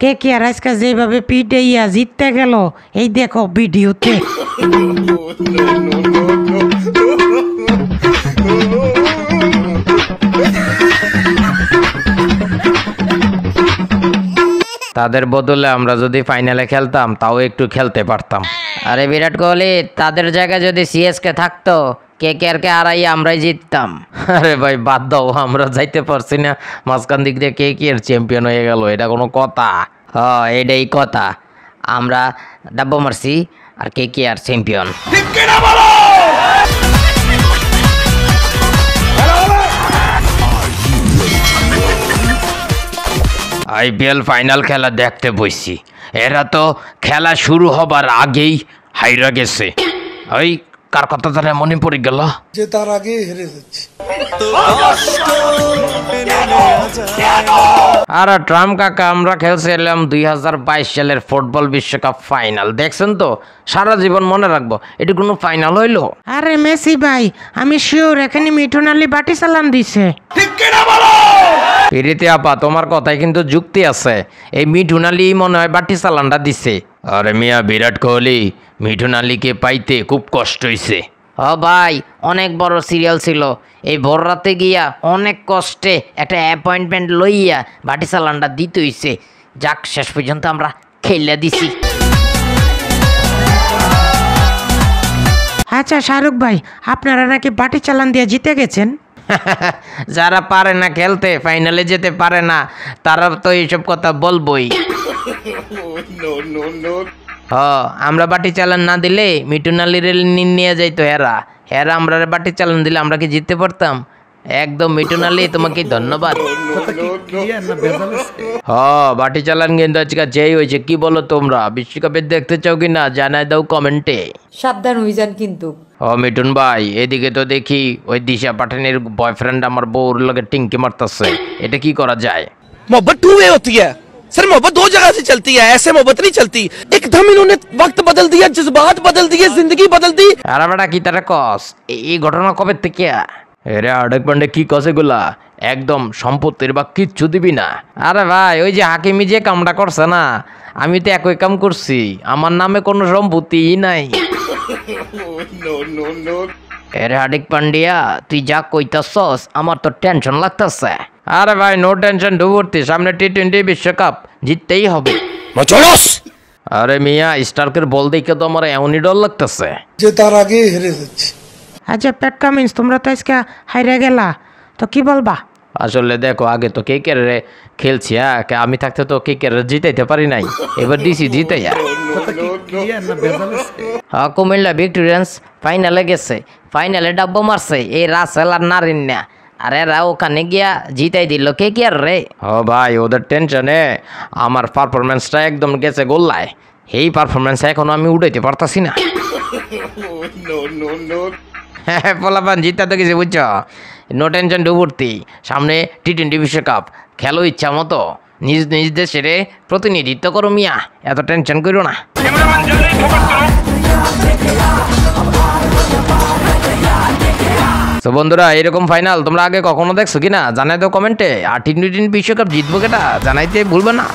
কে কে আর আজকে যেভাবে পিটাইয়া জিততে গেল এই দেখো ভিডিওতে। তাদের বদলে আমরা যদি ফাইনালে খেলতাম তাও একটু খেলতে পারতাম। আরে বিরাট কোহলি তাদের জায়গায় যদি সিএসকে থাকতো কেকেআরকে হারাইয়া আমরাই জিততাম। আরে ভাই বাদ দাও, আমরা যাইতে পারছি না, মাঝখান দিক দিয়ে কেকেআর চ্যাম্পিয়ন হয়ে গেল, এটা কোনো কথা? হ্যাঁ এটাই কথা, আমরা ডাব্বা মারছি আর কেকেআর চ্যাম্পিয়ন। আইপিএল ফাইনাল খেলা দেখতে বসছি, এরা তো খেলা শুরু হবার আগেই হাইরা গেছে। ওই কার কথা তারা মনে পড়ে গেল যে তার আগে হেরে যাচ্ছে। আর ট্রাম্প কাকা আমরা খেলছিলাম 2022 সালের ফুটবল বিশ্বকাপ ফাইনাল, দেখছেন তো? সারা জীবন মনে রাখবো, এটা কোনো ফাইনাল হইলো? আরে মেসি ভাই আমি শিওর এখানে মিঠুন আলী বাটি চালান দিছে। পিরিতি আপা তোমার কথায় কিন্তু যুক্তি আছে, এই মিঠুন আলী মনে হয় বাটি চালানটা দিছে। আরে মিয়া বিরাট কোহলি মিঠুন আলীকে পাইতে খুব কষ্ট হইছে। ও ভাই অনেক বড় সিরিয়াল ছিল, এই ভোর রাতে গিয়া অনেক কষ্টে একটা অ্যাপয়েন্টমেন্ট লইয়া বাটি চালানটা দিতে হইছে। যাক শেষ পর্যন্ত আমরা খেলে দিছি। আচ্ছা শাহরুখ ভাই আপনারা নাকি বাটি চালান দিয়ে জিতে গেছেন? যারা পারে না খেলতে, ফাইনালে যেতে পারে না, তারা তো এইসব কথা বলবই। আমরা বাটি চালান না দিলে মিঠুন আলীর নিয়ে যাইতো হেরা আমরা বাটি চালান দিলে আমরা কি জিততে পারতাম? একদম মিঠুন আলী তোমাকে ধন্যবাদ। বাটি চালান কিন্তু আজকে যেই হয়েছে, কি বলো তোমরা? বিশ্বকাপে দেখতে চাও কি না জানাই দাও কমেন্টে। সাবধান হয়ে যান কিন্তু। মিঠুন ভাই এদিকে তো দেখি ওই দিশা পাঠানের বয়ফ্রেন্ড আমার বউর লগে টিঙ্কি মারতেছে, এটা কি করা যায়? मोहब्बत टू वे होती है सर, मोहब्बत दो जगह से चलती है, ऐसे मोहब्बत नहीं चलती। एकदम इन्होंने वक्त बदल दिया, जज्बात बदल दिए, जिंदगी बदल दी। আরে বেটা কি তারা কস, এই ঘটনা কবে থেকে? এরে আডক পান্ডে কি কস এগুলা? একদম সম্পত্তির বা কিচ্ছু দিবি না। আরে ভাই ওই যে হাকিমি যে কামটা করছে না, আমি তো একই কাম করছি, আমার নামে কোনো সম্পত্তি নাই। এরে হার্দিক পান্ডিয়া তুই যা কইতাছস আমার তো টেনশন লাগতাছে। আরে ভাই নো টেনশন ডুবর্তি, সামনে টি20 বিশ্বকাপ জিততেই হবে। আরে মিয়া স্টার্কের বল দেখে তো আমার এমনই ডর লাগতেছে যে তার আগে হেরে যাচ্ছে। আচ্ছা প্যাট কামিন্স তোমরা তো আজকে হাইরা গেলা, তো কি বলবা? আসলে দেখো আগে তো কেকের খেলছি, আমি থাকতে তো কেকের জিতাইতে পারি নাই, এবার দিছি জিতাইয়া। কুমিল্লা ভিক্টোরিয়ান্স ফাইনালে গেছে, ফাইনালে ডাব্বা মারছে এই রাসেল আর নারিন্না, আর এরা ওখানে গিয়া জিতাই দিল কেকেআর রে। ভাই ওদের টেনশনে আমার পারফরমেন্সটা একদম গেছে গোল্লায়, এই পারফরমেন্স এখনো আমি উঠাইতে পারতাছি না। হ্যাঁ পোলাপান জিতা তো গেছে বুঝছো, নো টেনশন ডুবর্তি, সামনে টি20 বিশ্বকাপ খেলো ইচ্ছা মতো, নিজ নিজ দেশের প্রতিনিধিত্ব করো মিয়া, এত টেনশন করো না। তো বন্ধুরা এরকম ফাইনাল তোমরা আগে কখনো দেখছো কিনা জানাই তো কমেন্টে, আর টি20 বিশ্বকাপ জিতবো কেটা জানাইতে ভুলবে না।